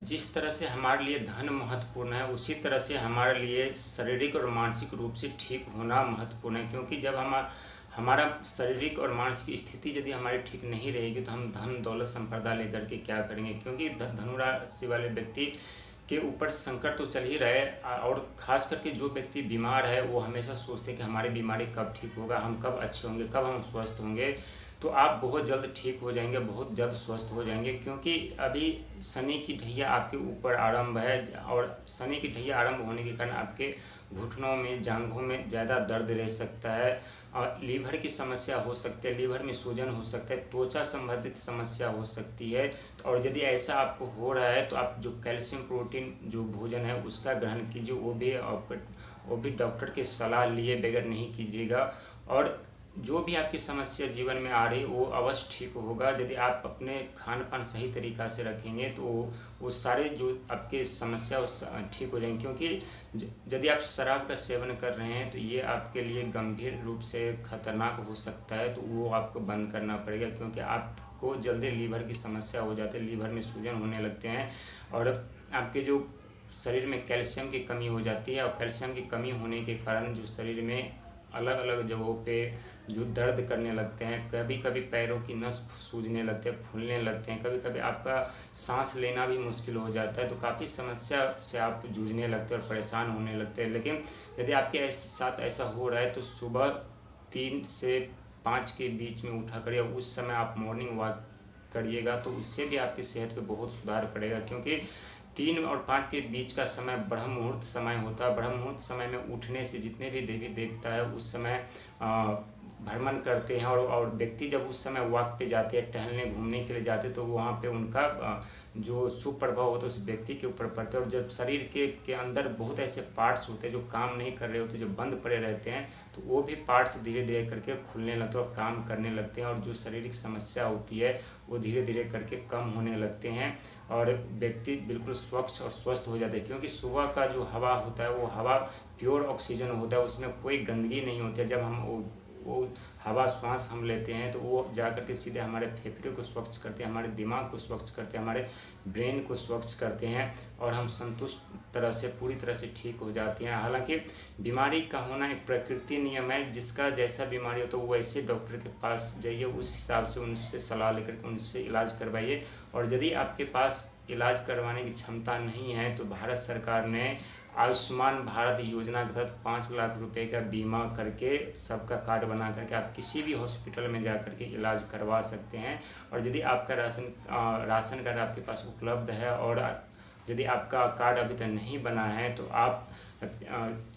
जिस तरह से हमारे लिए धन महत्वपूर्ण है, उसी तरह से हमारे लिए शारीरिक और मानसिक रूप से ठीक होना महत्वपूर्ण है। क्योंकि जब हमारा शारीरिक और मानसिक स्थिति यदि हमारी ठीक नहीं रहेगी तो हम धन दौलत संपदा लेकर के क्या करेंगे। क्योंकि धनु राशि वाले व्यक्ति के ऊपर संकट तो चल ही रहे, और ख़ास करके जो व्यक्ति बीमार है वो हमेशा सोचते हैं कि हमारी बीमारी कब ठीक होगा, हम कब अच्छे होंगे, कब हम स्वस्थ होंगे। तो आप बहुत जल्द ठीक हो जाएंगे, बहुत जल्द स्वस्थ हो जाएंगे। क्योंकि अभी शनि की ढैया आपके ऊपर आरंभ है, और शनि की ढैया आरंभ होने के कारण आपके घुटनों में, जांघों में ज़्यादा दर्द रह सकता है, और लीवर की समस्या हो सकती है, लीवर में सूजन हो सकता है, त्वचा संबंधित समस्या हो सकती है। और यदि ऐसा आपको हो रहा है तो आप जो कैल्शियम प्रोटीन जो भोजन है उसका ग्रहण कीजिए, वो भी डॉक्टर की सलाह लिए बगैर नहीं कीजिएगा। और जो भी आपकी समस्या जीवन में आ रही वो अवश्य ठीक होगा यदि आप अपने खान पान सही तरीक़ा से रखेंगे, तो वो सारे जो आपके समस्या ठीक हो जाएंगे। क्योंकि यदि आप शराब का सेवन कर रहे हैं तो ये आपके लिए गंभीर रूप से खतरनाक हो सकता है, तो वो आपको बंद करना पड़ेगा। क्योंकि आपको जल्दी लीवर की समस्या हो जाती है, लीवर में सूजन होने लगते हैं, और आपके जो शरीर में कैल्शियम की कमी हो जाती है, और कैल्शियम की कमी होने के कारण जो शरीर में अलग अलग जगहों पे जो दर्द करने लगते हैं, कभी कभी पैरों की नस सूजने लगते हैं, फूलने लगते हैं, कभी कभी आपका सांस लेना भी मुश्किल हो जाता है। तो काफ़ी समस्या से आप जूझने लगते हैं और परेशान होने लगते हैं। लेकिन यदि आपके साथ ऐसा हो रहा है तो सुबह 3 से 5 के बीच में उठा करिए, उस समय आप मॉर्निंग वॉक करिएगा, तो उससे भी आपकी सेहत पे बहुत सुधार पड़ेगा। क्योंकि 3 और 5 के बीच का समय ब्रह्म मुहूर्त समय होता है। ब्रह्म मुहूर्त समय में उठने से जितने भी देवी देवता है उस समय भ्रमण करते हैं, और व्यक्ति जब उस समय वॉक पे जाते हैं, टहलने घूमने के लिए जाते हैं, तो वहाँ पे उनका जो शुभ प्रभाव होता है उस व्यक्ति के ऊपर पड़ता है। और जब शरीर के अंदर बहुत ऐसे पार्ट्स होते हैं जो काम नहीं कर रहे होते, जो बंद पड़े रहते हैं, तो वो भी पार्ट्स धीरे धीरे करके खुलने लगते हैं और काम करने लगते हैं, और जो शारीरिक समस्या होती है वो धीरे धीरे करके कम होने लगते हैं, और व्यक्ति बिल्कुल स्वच्छ और स्वस्थ हो जाते हैं। क्योंकि सुबह का जो हवा होता है वो हवा प्योर ऑक्सीजन होता है, उसमें कोई गंदगी नहीं होती है। जब हम वो हवा श्वास हम लेते हैं तो वो जा कर के सीधे हमारे फेफड़े को स्वच्छ करते हैं, हमारे दिमाग को स्वच्छ करते हैं, हमारे ब्रेन को स्वच्छ करते हैं, और हम संतुष्ट तरह से पूरी तरह से ठीक हो जाते हैं। हालांकि बीमारी का होना एक प्रकृति नियम है, जिसका जैसा बीमारी हो तो वो वैसे डॉक्टर के पास जाइए, उस हिसाब से उनसे सलाह लेकर के उनसे इलाज करवाइए। और यदि आपके पास इलाज करवाने की क्षमता नहीं है तो भारत सरकार ने आयुष्मान भारत योजना के तहत 5 लाख रुपए का बीमा करके सबका कार्ड बना करके आप किसी भी हॉस्पिटल में जा करके इलाज करवा सकते हैं। और यदि आपका राशन कार्ड आपके पास उपलब्ध है, और यदि आपका कार्ड अभी तक नहीं बना है तो आप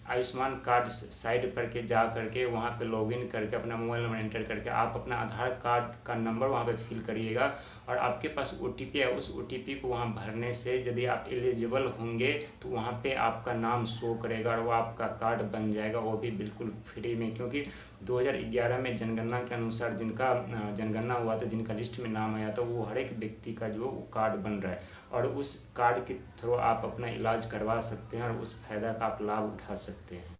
आयुष्मान कार्ड साइट पर के जा करके वहाँ पे लॉगिन करके अपना मोबाइल नंबर एंटर करके आप अपना आधार कार्ड का नंबर वहाँ पे फिल करिएगा, और आपके पास OTP है, उस OTP को वहाँ भरने से यदि आप एलिजिबल होंगे तो वहाँ पे आपका नाम शो करेगा और वो आपका कार्ड बन जाएगा, वो भी बिल्कुल फ्री में। क्योंकि 2011 में जनगणना के अनुसार जिनका जनगणना हुआ था, जिनका लिस्ट में नाम आया था, वो हर एक व्यक्ति का जो कार्ड बन रहा है, और उस कार्ड के थ्रू आप अपना इलाज करवा सकते हैं और उस फायदा का आप लाभ उठा सकते हैं।